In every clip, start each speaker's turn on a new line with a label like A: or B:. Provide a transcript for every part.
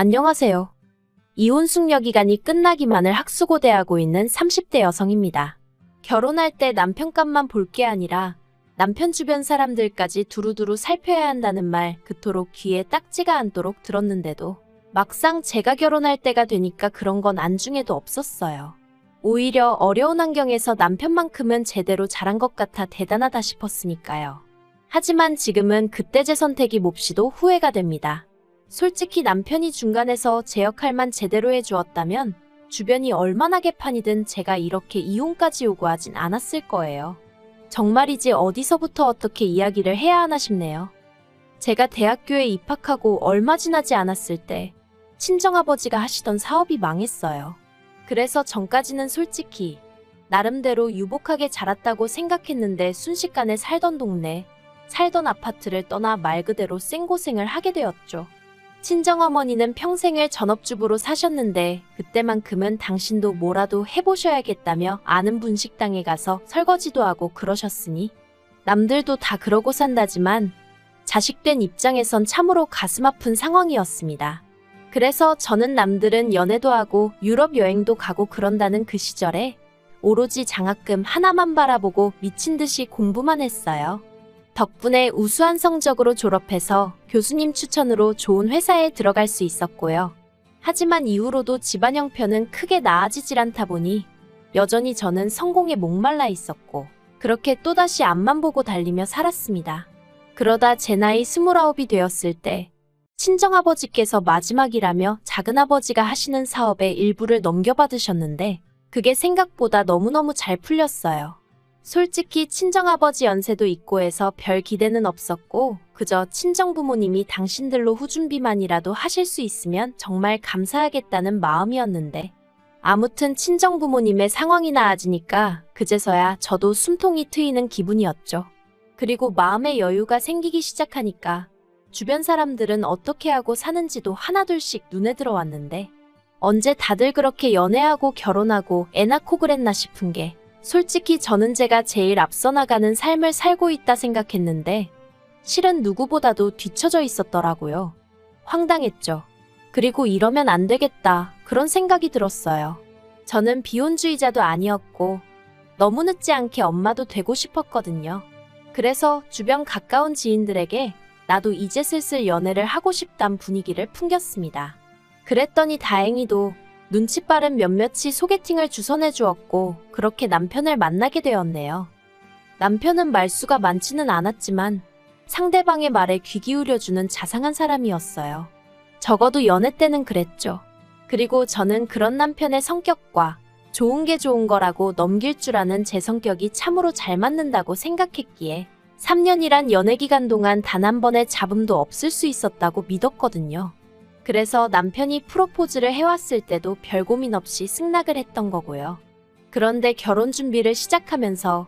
A: 안녕하세요. 이혼 숙려 기간이 끝나기만을 학수고대하고 있는 30대 여성입니다. 결혼할 때 남편 값만 볼 게 아니라 남편 주변 사람들까지 두루두루 살펴야 한다는 말 그토록 귀에 딱지가 않도록 들었는데도 막상 제가 결혼할 때가 되니까 그런 건 안중에도 없었어요. 오히려 어려운 환경에서 남편만큼은 제대로 잘한 것 같아 대단하다 싶었으니까요. 하지만 지금은 그때 제 선택이 몹시도 후회가 됩니다. 솔직히 남편이 중간에서 제 역할만 제대로 해주었다면 주변이 얼마나 개판이든 제가 이렇게 이혼까지 요구하진 않았을 거예요. 정말이지 어디서부터 어떻게 이야기를 해야 하나 싶네요. 제가 대학교에 입학하고 얼마 지나지 않았을 때 친정아버지가 하시던 사업이 망했어요. 그래서 전까지는 솔직히 나름대로 유복하게 자랐다고 생각했는데 순식간에 살던 동네, 살던 아파트를 떠나 말 그대로 생고생을 하게 되었죠. 친정어머니는 평생을 전업주부로 사셨는데 그때만큼은 당신도 뭐라도 해보셔야겠다며 아는 분식당에 가서 설거지도 하고 그러셨으니 남들도 다 그러고 산다지만 자식된 입장에선 참으로 가슴 아픈 상황이었습니다. 그래서 저는 남들은 연애도 하고 유럽 여행도 가고 그런다는 그 시절에 오로지 장학금 하나만 바라보고 미친 듯이 공부만 했어요. 덕분에 우수한 성적으로 졸업해서 교수님 추천으로 좋은 회사에 들어갈 수 있었고요. 하지만 이후로도 집안 형편은 크게 나아지질 않다 보니 여전히 저는 성공에 목말라 있었고 그렇게 또다시 앞만 보고 달리며 살았습니다. 그러다 제 나이 29이 되었을 때 친정아버지께서 마지막이라며 작은아버지가 하시는 사업의 일부를 넘겨받으셨는데 그게 생각보다 너무너무 잘 풀렸어요. 솔직히 친정아버지 연세도 있고 해서 별 기대는 없었고 그저 친정부모님이 당신들로 후준비만이라도 하실 수 있으면 정말 감사하겠다는 마음이었는데 아무튼 친정부모님의 상황이 나아지니까 그제서야 저도 숨통이 트이는 기분이었죠. 그리고 마음의 여유가 생기기 시작하니까 주변 사람들은 어떻게 하고 사는지도 하나둘씩 눈에 들어왔는데 언제 다들 그렇게 연애하고 결혼하고 애 낳고 그랬나 싶은 게 솔직히 저는 제가 제일 앞서 나가는 삶을 살고 있다 생각했는데 실은 누구보다도 뒤처져 있었더라고요. 황당했죠. 그리고 이러면 안 되겠다 그런 생각이 들었어요. 저는 비혼주의자도 아니었고 너무 늦지 않게 엄마도 되고 싶었거든요. 그래서 주변 가까운 지인들에게 나도 이제 슬슬 연애를 하고 싶단 분위기를 풍겼습니다. 그랬더니 다행히도 눈치 빠른 몇몇이 소개팅을 주선해 주었고 그렇게 남편을 만나게 되었네요. 남편은 말수가 많지는 않았지만 상대방의 말에 귀 기울여주는 자상한 사람이었어요. 적어도 연애 때는 그랬죠. 그리고 저는 그런 남편의 성격과 좋은 게 좋은 거라고 넘길 줄 아는 제 성격이 참으로 잘 맞는다고 생각했기에 3년이란 연애 기간 동안 단 한 번의 잡음도 없을 수 있었다고 믿었거든요. 그래서 남편이 프로포즈를 해왔을 때도 별 고민 없이 승낙을 했던 거고요. 그런데 결혼 준비를 시작하면서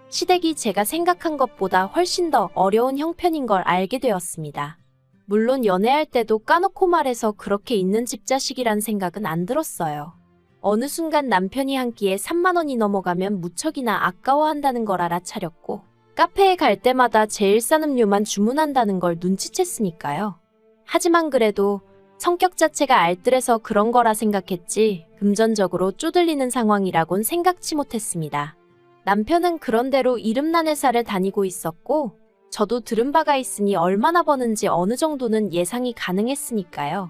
A: 시댁이 제가 생각한 것보다 훨씬 더 어려운 형편인 걸 알게 되었습니다. 물론 연애할 때도 까놓고 말해서 그렇게 있는 집자식이란 생각은 안 들었어요. 어느 순간 남편이 한 끼에 3만 원이 넘어가면 무척이나 아까워한다는 걸 알아차렸고 카페에 갈 때마다 제일 싼 음료만 주문한다는 걸 눈치챘으니까요. 하지만 그래도 성격 자체가 알뜰해서 그런 거라 생각했지 금전적으로 쪼들리는 상황이라곤 생각치 못했습니다. 남편은 그런대로 이름난 회사를 다니고 있었고 저도 들은 바가 있으니 얼마나 버는지 어느 정도는 예상이 가능했으니까요.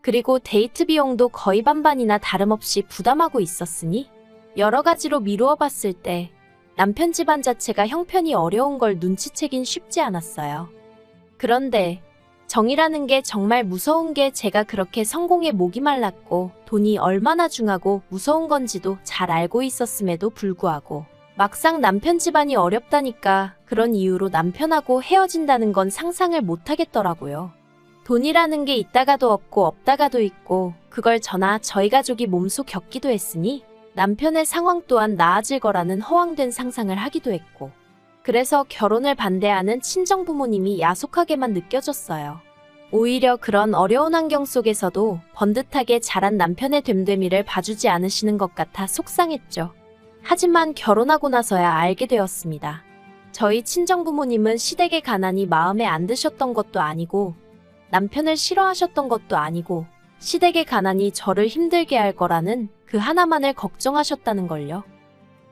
A: 그리고 데이트 비용도 거의 반반이나 다름없이 부담하고 있었으니 여러 가지로 미루어 봤을 때 남편 집안 자체가 형편이 어려운 걸 눈치채긴 쉽지 않았어요. 그런데 정이라는 게 정말 무서운 게 제가 그렇게 성공에 목이 말랐고 돈이 얼마나 중하고 무서운 건지도 잘 알고 있었음에도 불구하고 막상 남편 집안이 어렵다니까 그런 이유로 남편하고 헤어진다는 건 상상을 못 하겠더라고요. 돈이라는 게 있다가도 없고 없다가도 있고 그걸 저나 저희 가족이 몸소 겪기도 했으니 남편의 상황 또한 나아질 거라는 허황된 상상을 하기도 했고 그래서 결혼을 반대하는 친정부모님이 야속하게만 느껴졌어요. 오히려 그런 어려운 환경 속에서도 번듯하게 자란 남편의 됨됨이를 봐주지 않으시는 것 같아 속상했죠. 하지만 결혼하고 나서야 알게 되었습니다. 저희 친정부모님은 시댁의 가난이 마음에 안 드셨던 것도 아니고 남편을 싫어하셨던 것도 아니고 시댁의 가난이 저를 힘들게 할 거라는 그 하나만을 걱정하셨다는 걸요.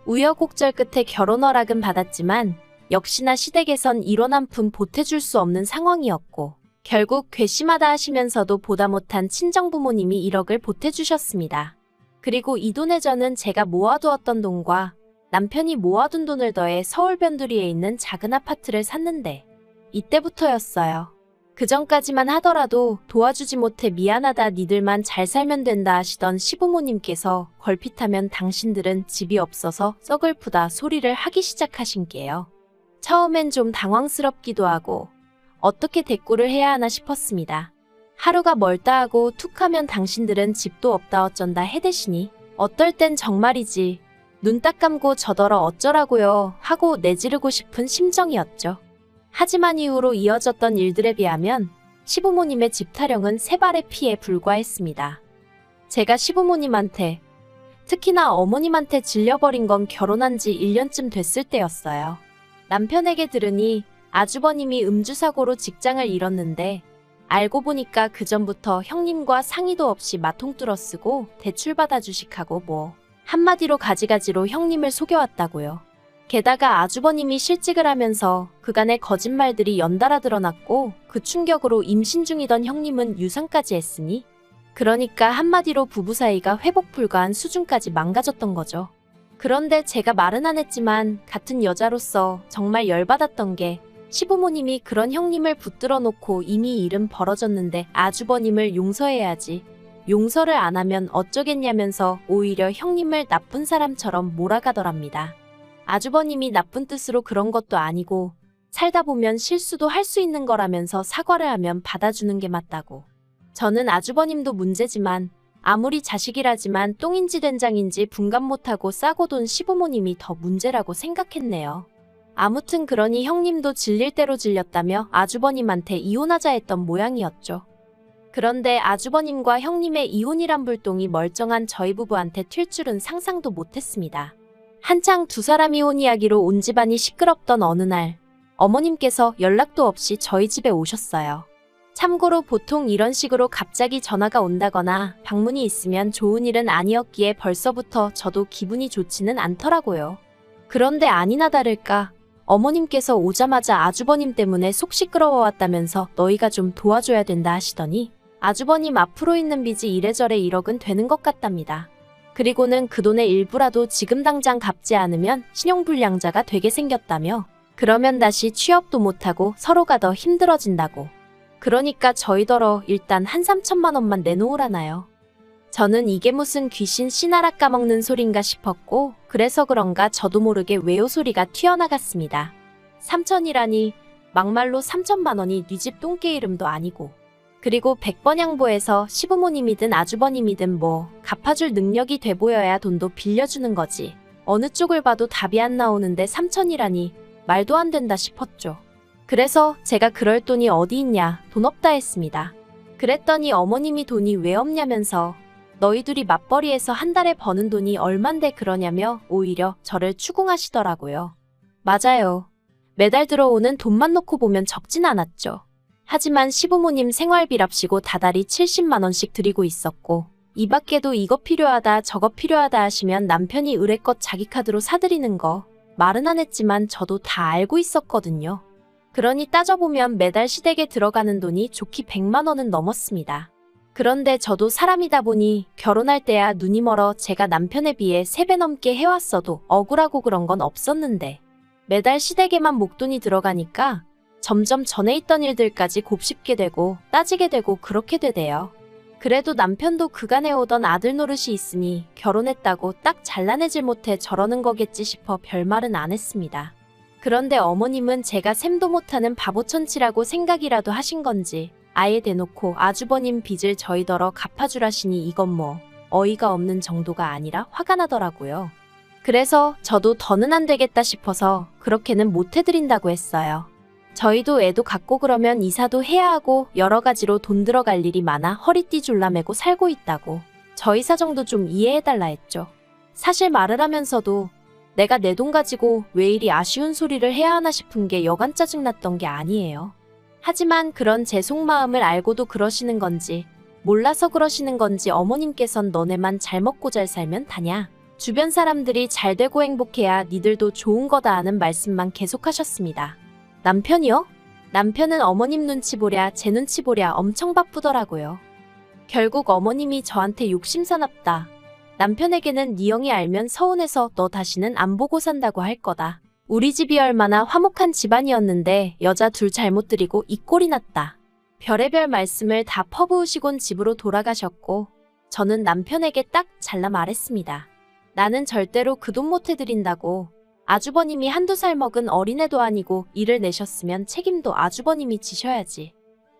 A: 우여곡절 끝에 결혼 허락은 받았지만 역시나 시댁에선 이혼 한 푼 보태줄 수 없는 상황이었고 결국 괘씸하다 하시면서도 보다 못한 친정부모님이 1억을 보태주셨습니다. 그리고 이 돈에 저는 제가 모아두었던 돈과 남편이 모아둔 돈을 더해 서울 변두리에 있는 작은 아파트를 샀는데 이때부터였어요. 그 전까지만 하더라도 도와주지 못해 미안하다 니들만 잘 살면 된다 하시던 시부모님께서 걸핏하면 당신들은 집이 없어서 썩을프다 소리를 하기 시작하신 게요. 처음엔 좀 당황스럽기도 하고 어떻게 대꾸를 해야 하나 싶었습니다. 하루가 멀다 하고 툭하면 당신들은 집도 없다 어쩐다 해대시니 어떨 땐 정말이지 눈 딱 감고 저더러 어쩌라고요 하고 내지르고 싶은 심정이었죠. 하지만 이후로 이어졌던 일들에 비하면 시부모님의 집 타령은 세 발의 피에 불과했습니다. 제가 시부모님한테 특히나 어머님한테 질려버린 건 결혼한 지 1년쯤 됐을 때였어요. 남편에게 들으니 아주버님이 음주사고로 직장을 잃었는데 알고 보니까 그전부터 형님과 상의도 없이 마통 뚫어 쓰고 대출받아 주식하고 뭐 한마디로 가지가지로 형님을 속여왔다고요. 게다가 아주버님이 실직을 하면서 그간의 거짓말들이 연달아 드러났고 그 충격으로 임신 중이던 형님은 유산까지 했으니 그러니까 한마디로 부부 사이가 회복 불가한 수준까지 망가졌던 거죠. 그런데 제가 말은 안 했지만 같은 여자로서 정말 열받았던 게 시부모님이 그런 형님을 붙들어 놓고 이미 일은 벌어졌는데 아주버님을 용서해야지. 용서를 안 하면 어쩌겠냐면서 오히려 형님을 나쁜 사람처럼 몰아가더랍니다. 아주버님이 나쁜 뜻으로 그런 것도 아니고 살다 보면 실수도 할 수 있는 거라면서 사과를 하면 받아주는 게 맞다고. 저는 아주버님도 문제지만 아무리 자식이라지만 똥인지 된장인지 분간 못하고 싸고 돈 시부모님이 더 문제라고 생각했네요. 아무튼 그러니 형님도 질릴 대로 질렸다며 아주버님한테 이혼하자 했던 모양이었죠. 그런데 아주버님과 형님의 이혼이란 불똥이 멀쩡한 저희 부부한테 튈 줄은 상상도 못했습니다. 한창 두 사람 이혼 이야기로 온 집안이 시끄럽던 어느 날 어머님께서 연락도 없이 저희 집에 오셨어요. 참고로 보통 이런 식으로 갑자기 전화가 온다거나 방문이 있으면 좋은 일은 아니었기에 벌써부터 저도 기분이 좋지는 않더라고요. 그런데 아니나 다를까 어머님께서 오자마자 아주버님 때문에 속 시끄러워왔다면서 너희가 좀 도와줘야 된다 하시더니 아주버님 앞으로 있는 빚이 이래저래 1억은 되는 것 같답니다. 그리고는 그 돈의 일부라도 지금 당장 갚지 않으면 신용불량자가 되게 생겼다며 그러면 다시 취업도 못하고 서로가 더 힘들어진다고. 그러니까 저희더러 일단 한 3천만 원만 내놓으라나요. 저는 이게 무슨 귀신 씨나라 까먹는 소린가 싶었고 그래서 그런가 저도 모르게 외요 소리가 튀어나갔습니다. 3천이라니 막말로 3천만 원이 네 집 똥개 이름도 아니고 그리고 100번 양보해서 시부모님이든 아주버님이든 뭐 갚아줄 능력이 돼 보여야 돈도 빌려주는 거지. 어느 쪽을 봐도 답이 안 나오는데 3천이라니 말도 안 된다 싶었죠. 그래서 제가 그럴 돈이 어디 있냐 돈 없다 했습니다. 그랬더니 어머님이 돈이 왜 없냐면서 너희들이 맞벌이해서 한 달에 버는 돈이 얼만데 그러냐며 오히려 저를 추궁하시더라고요. 맞아요. 매달 들어오는 돈만 놓고 보면 적진 않았죠. 하지만 시부모님 생활비랍시고 다달이 70만 원씩 드리고 있었고 이 밖에도 이거 필요하다 저거 필요하다 하시면 남편이 의뢰껏 자기 카드로 사드리는 거 말은 안 했지만 저도 다 알고 있었거든요. 그러니 따져보면 매달 시댁에 들어가는 돈이 좋기 100만 원은 넘었습니다. 그런데 저도 사람이다 보니 결혼할 때야 눈이 멀어 제가 남편에 비해 3배 넘게 해왔어도 억울하고 그런 건 없었는데 매달 시댁에만 목돈이 들어가니까 점점 전에 있던 일들까지 곱씹게 되고 따지게 되고 그렇게 되대요. 그래도 남편도 그간에 오던 아들 노릇이 있으니 결혼했다고 딱 잘라내질 못해 저러는 거겠지 싶어 별말은 안 했습니다. 그런데 어머님은 제가 셈도 못하는 바보천치라고 생각이라도 하신 건지 아예 대놓고 아주버님 빚을 저희더러 갚아주라시니 이건 뭐 어이가 없는 정도가 아니라 화가 나더라고요. 그래서 저도 더는 안 되겠다 싶어서 그렇게는 못 해드린다고 했어요. 저희도 애도 갖고 그러면 이사도 해야 하고 여러 가지로 돈 들어갈 일이 많아 허리띠 졸라매고 살고 있다고 저희 사정도 좀 이해해달라 했죠. 사실 말을 하면서도 내가 내 돈 가지고 왜 이리 아쉬운 소리를 해야 하나 싶은 게 여간 짜증났던 게 아니에요. 하지만 그런 제 속마음을 알고도 그러시는 건지 몰라서 그러시는 건지 어머님께선 너네만 잘 먹고 잘 살면 다냐? 주변 사람들이 잘 되고 행복해야 니들도 좋은 거다 하는 말씀만 계속하셨습니다. 남편이요? 남편은 어머님 눈치 보랴 제 눈치 보랴 엄청 바쁘더라고요. 결국 어머님이 저한테 욕심사납다. 남편에게는 네 형이 알면 서운해서 너 다시는 안 보고 산다고 할 거다. 우리 집이 얼마나 화목한 집안이었는데 여자 둘 잘못 들이고 이 꼴이 났다. 별의별 말씀을 다 퍼부으시곤 집으로 돌아가셨고 저는 남편에게 딱 잘라 말했습니다. 나는 절대로 그 돈 못 해드린다고. 아주버님이 한두 살 먹은 어린애도 아니고 일을 내셨으면 책임도 아주버님이 지셔야지.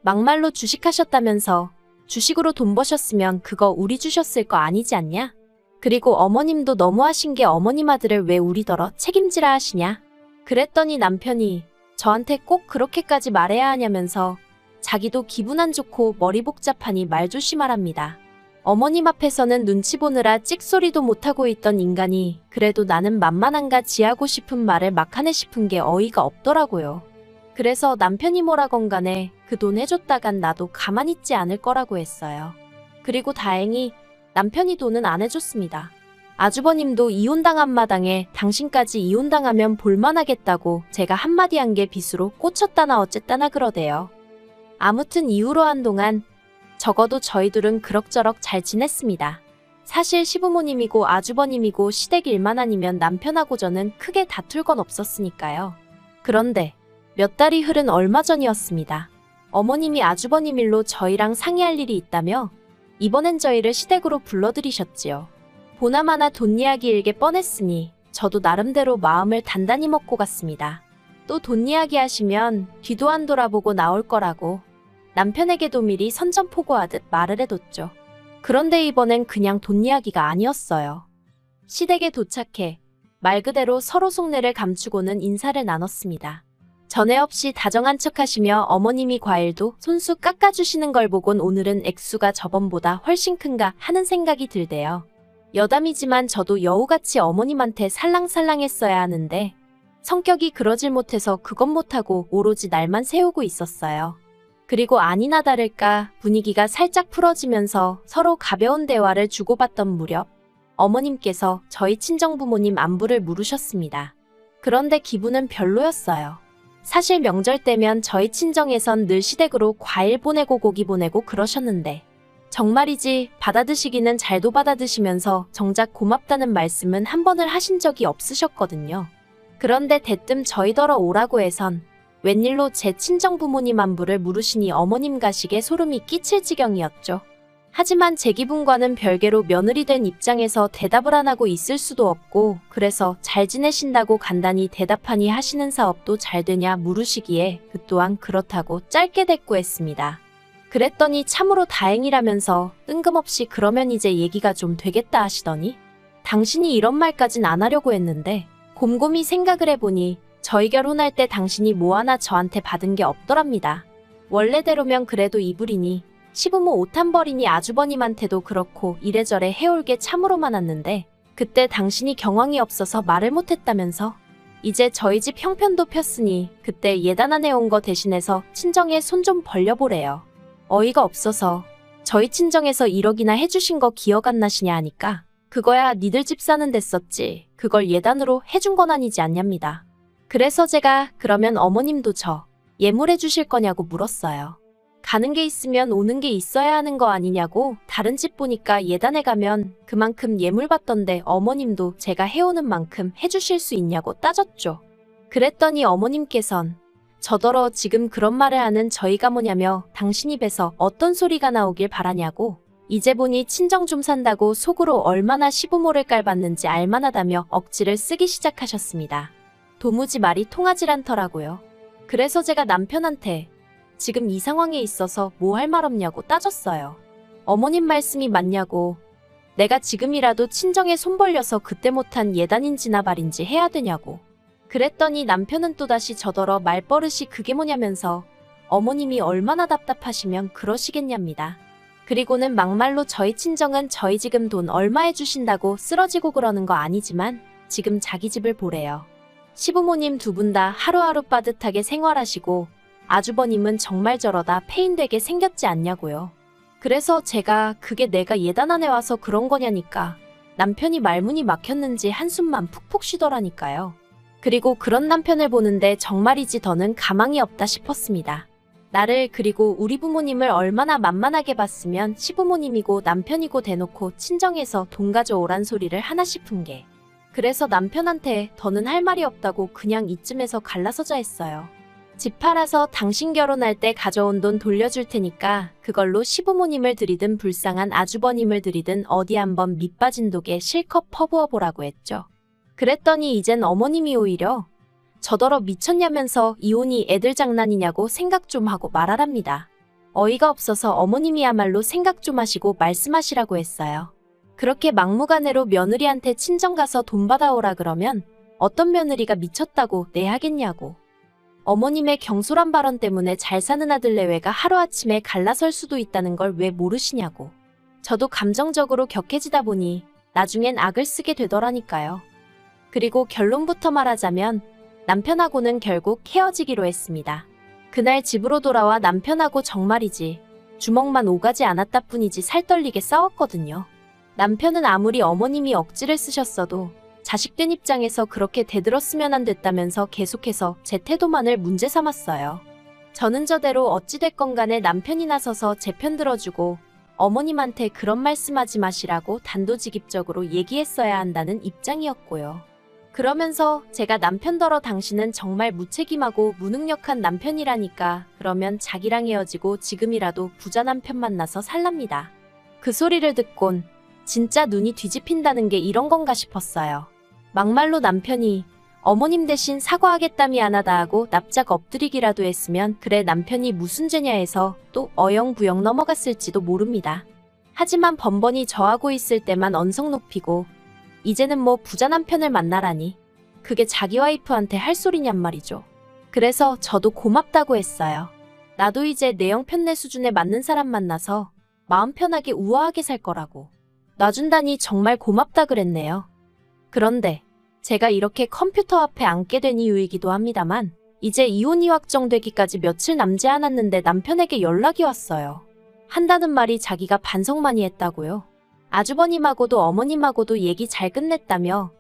A: 막말로 주식하셨다면서 주식으로 돈 버셨으면 그거 우리 주셨을 거 아니지 않냐? 그리고 어머님도 너무하신 게 어머님 아들을 왜 우리더러 책임지라 하시냐? 그랬더니 남편이 저한테 꼭 그렇게까지 말해야 하냐면서 자기도 기분 안 좋고 머리 복잡하니 말 조심하랍니다. 어머님 앞에서는 눈치 보느라 찍소리도 못하고 있던 인간이 그래도 나는 만만한가 지하고 싶은 말을 막 하네 싶은 게 어이가 없더라고요. 그래서 남편이 뭐라건 간에 그 돈 해줬다간 나도 가만히 있지 않을 거라고 했어요. 그리고 다행히 남편이 돈은 안 해줬습니다. 아주버님도 이혼당한 마당에 당신까지 이혼당하면 볼만하겠다고 제가 한마디 한 게 빚으로 꽂혔다나 어쨌다나 그러대요. 아무튼 이후로 한동안 적어도 저희 둘은 그럭저럭 잘 지냈습니다. 사실 시부모님이고 아주버님이고 시댁 일만 아니면 남편하고 저는 크게 다툴 건 없었으니까요. 그런데 몇 달이 흐른 얼마 전이었습니다. 어머님이 아주버님 일로 저희랑 상의할 일이 있다며 이번엔 저희를 시댁으로 불러들이셨지요. 보나마나 돈 이야기 일게 뻔했으니 저도 나름대로 마음을 단단히 먹고 갔습니다. 또 돈 이야기 하시면 뒤도 안 돌아보고 나올 거라고 남편에게도 미리 선전포고하듯 말을 해뒀죠. 그런데 이번엔 그냥 돈 이야기가 아니었어요. 시댁에 도착해 말 그대로 서로 속내를 감추고는 인사를 나눴습니다. 전에 없이 다정한 척하시며 어머님이 과일도 손수 깎아주시는 걸 보곤 오늘은 액수가 저번보다 훨씬 큰가 하는 생각이 들대요. 여담이지만 저도 여우같이 어머님한테 살랑살랑했어야 하는데 성격이 그러질 못해서 그것 못하고 오로지 날만 세우고 있었어요. 그리고 아니나 다를까 분위기가 살짝 풀어지면서 서로 가벼운 대화를 주고받던 무렵 어머님께서 저희 친정부모님 안부를 물으셨습니다. 그런데 기분은 별로였어요. 사실 명절 때면 저희 친정에선 늘 시댁으로 과일 보내고 고기 보내고 그러셨는데 정말이지 받아드시기는 잘도 받아드시면서 정작 고맙다는 말씀은 한 번을 하신 적이 없으셨거든요. 그런데 대뜸 저희더러 오라고 해선 웬일로 제 친정부모님 안부를 물으시니 어머님 가식에 소름이 끼칠 지경이었죠. 하지만 제 기분과는 별개로 며느리 된 입장에서 대답을 안 하고 있을 수도 없고 그래서 잘 지내신다고 간단히 대답하니 하시는 사업도 잘 되냐 물으시기에 그 또한 그렇다고 짧게 대꾸했습니다. 그랬더니 참으로 다행이라면서 뜬금없이 그러면 이제 얘기가 좀 되겠다 하시더니 당신이 이런 말까진 안 하려고 했는데 곰곰이 생각을 해보니 저희 결혼할 때 당신이 뭐 하나 저한테 받은 게 없더랍니다. 원래대로면 그래도 이불이니 시부모 옷 한 벌이니 아주버님한테도 그렇고 이래저래 해올 게 참으로 많았는데 그때 당신이 경황이 없어서 말을 못했다면서 이제 저희 집 형편도 폈으니 그때 예단안 해온 거 대신해서 친정에 손 좀 벌려보래요. 어이가 없어서 저희 친정에서 1억이나 해주신 거 기억 안 나시냐 하니까 그거야 니들 집 사는 데 썼지 그걸 예단으로 해준 건 아니지 않냐입니다. 그래서 제가 그러면 어머님도 저 예물해 주실 거냐고 물었어요. 가는 게 있으면 오는 게 있어야 하는 거 아니냐고 다른 집 보니까 예단에 가면 그만큼 예물 받던데 어머님도 제가 해오는 만큼 해주실 수 있냐고 따졌죠. 그랬더니 어머님께선 저더러 지금 그런 말을 하는 저희가 뭐냐며 당신 입에서 어떤 소리가 나오길 바라냐고 이제 보니 친정 좀 산다고 속으로 얼마나 시부모를 깔봤는지 알만하다며 억지를 쓰기 시작하셨습니다. 도무지 말이 통하질 않더라고요. 그래서 제가 남편한테 지금 이 상황에 있어서 뭐 할 말 없냐고 따졌어요. 어머님 말씀이 맞냐고 내가 지금이라도 친정에 손 벌려서 그때 못한 예단인지나 말인지 해야 되냐고. 그랬더니 남편은 또다시 저더러 말버릇이 그게 뭐냐면서 어머님이 얼마나 답답하시면 그러시겠냐입니다. 그리고는 막말로 저희 친정은 저희 지금 돈 얼마 해주신다고 쓰러지고 그러는 거 아니지만 지금 자기 집을 보래요. 시부모님 두 분 다 하루하루 빠듯하게 생활하시고 아주버님은 정말 저러다 폐인되게 생겼지 않냐고요. 그래서 제가 그게 내가 예단안에 와서 그런 거냐니까 남편이 말문이 막혔는지 한숨만 푹푹 쉬더라니까요. 그리고 그런 남편을 보는데 정말이지 더는 가망이 없다 싶었습니다. 나를 그리고 우리 부모님을 얼마나 만만하게 봤으면 시부모님이고 남편이고 대놓고 친정에서 돈 가져오란 소리를 하나 싶은 게. 그래서 남편한테 더는 할 말이 없다고 그냥 이쯤에서 갈라서자 했어요. 집 팔아서 당신 결혼할 때 가져온 돈 돌려줄 테니까 그걸로 시부모님을 들이든 불쌍한 아주버님을 들이든 어디 한번 밑빠진 독에 실컷 퍼부어보라고 했죠. 그랬더니 이젠 어머님이 오히려 저더러 미쳤냐면서 이혼이 애들 장난이냐고 생각 좀 하고 말하랍니다. 어이가 없어서 어머님이야말로 생각 좀 하시고 말씀하시라고 했어요. 그렇게 막무가내로 며느리한테 친정 가서 돈 받아오라 그러면 어떤 며느리가 미쳤다고 내 하겠냐고. 어머님의 경솔한 발언 때문에 잘 사는 아들 내외가 하루아침에 갈라설 수도 있다는 걸 왜 모르시냐고. 저도 감정적으로 격해지다 보니 나중엔 악을 쓰게 되더라니까요. 그리고 결론부터 말하자면 남편하고는 결국 헤어지기로 했습니다. 그날 집으로 돌아와 남편하고 정말이지 주먹만 오가지 않았다 뿐이지 살떨리게 싸웠거든요. 남편은 아무리 어머님이 억지를 쓰셨어도 자식된 입장에서 그렇게 대들었으면 안 됐다면서 계속해서 제 태도만을 문제 삼았어요. 저는 저대로 어찌됐건 간에 남편이 나서서 제 편 들어주고 어머님한테 그런 말씀하지 마시라고 단도직입적으로 얘기했어야 한다는 입장이었고요. 그러면서 제가 남편더러 당신은 정말 무책임하고 무능력한 남편이라니까 그러면 자기랑 헤어지고 지금이라도 부자 남편 만나서 살랍니다. 그 소리를 듣곤 진짜 눈이 뒤집힌다는 게 이런 건가 싶었어요. 막말로 남편이 어머님 대신 사과하겠다미 안 하다 하고 납작 엎드리기라도 했으면 그래 남편이 무슨 죄냐 해서 또 어영부영 넘어갔을지도 모릅니다. 하지만 번번이 저하고 있을 때만 언성 높이고 이제는 뭐 부자 남편을 만나라니 그게 자기 와이프한테 할 소리냔 말이죠. 그래서 저도 고맙다고 했어요. 나도 이제 내 형편내 수준에 맞는 사람 만나서 마음 편하게 우아하게 살 거라고. 놔준다니 정말 고맙다 그랬네요. 그런데 제가 이렇게 컴퓨터 앞에 앉게 된 이유이기도 합니다만 이제 이혼이 확정되기까지 며칠 남지 않았는데 남편에게 연락이 왔어요. 한다는 말이 자기가 반성 많이 했다고요. 아주버님하고도 어머님하고도 얘기 잘 끝냈다며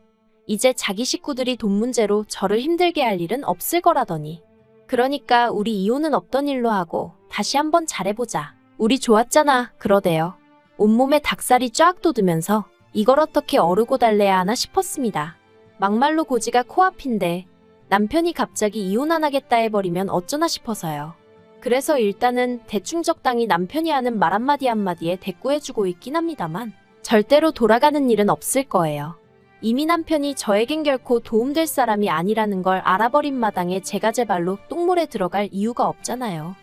A: 이제 자기 식구들이 돈 문제로 저를 힘들게 할 일은 없을 거라더니 그러니까 우리 이혼은 없던 일로 하고 다시 한번 잘해보자. 우리 좋았잖아 그러대요. 온몸에 닭살이 쫙 돋으면서 이걸 어떻게 어르고 달래야 하나 싶었습니다. 막말로 고지가 코앞인데 남편이 갑자기 이혼 안 하겠다 해버리면 어쩌나 싶어서요. 그래서 일단은 대충 적당히 남편이 하는 말 한마디 한마디에 대꾸해주고 있긴 합니다만 절대로 돌아가는 일은 없을 거예요. 이미 남편이 저에겐 결코 도움될 사람이 아니라는 걸 알아버린 마당에 제가 제 발로 똥물에 들어갈 이유가 없잖아요.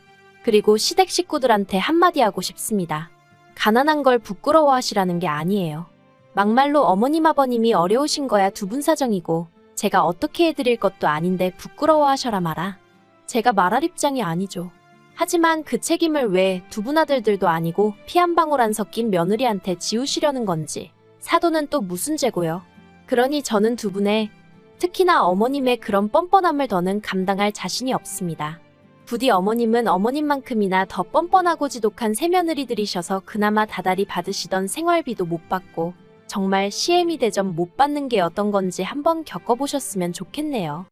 A: 그리고 시댁 식구들한테 한마디 하고 싶습니다. 가난한 걸 부끄러워하시라는 게 아니에요. 막말로 어머님 아버님이 어려우신 거야 두 분 사정이고 제가 어떻게 해드릴 것도 아닌데 부끄러워하셔라 마라. 제가 말할 입장이 아니죠. 하지만 그 책임을 왜 두 분 아들들도 아니고 피 한 방울 안 섞인 며느리한테 지우시려는 건지 사도는 또 무슨 죄고요. 그러니 저는 두 분의 특히나 어머님의 그런 뻔뻔함을 더는 감당할 자신이 없습니다. 부디 어머님은 어머님만큼이나 더 뻔뻔하고 지독한 새며느리들이셔서 그나마 다달이 받으시던 생활비도 못 받고 정말 시애미 대접 못 받는 게 어떤 건지 한번 겪어보셨으면 좋겠네요.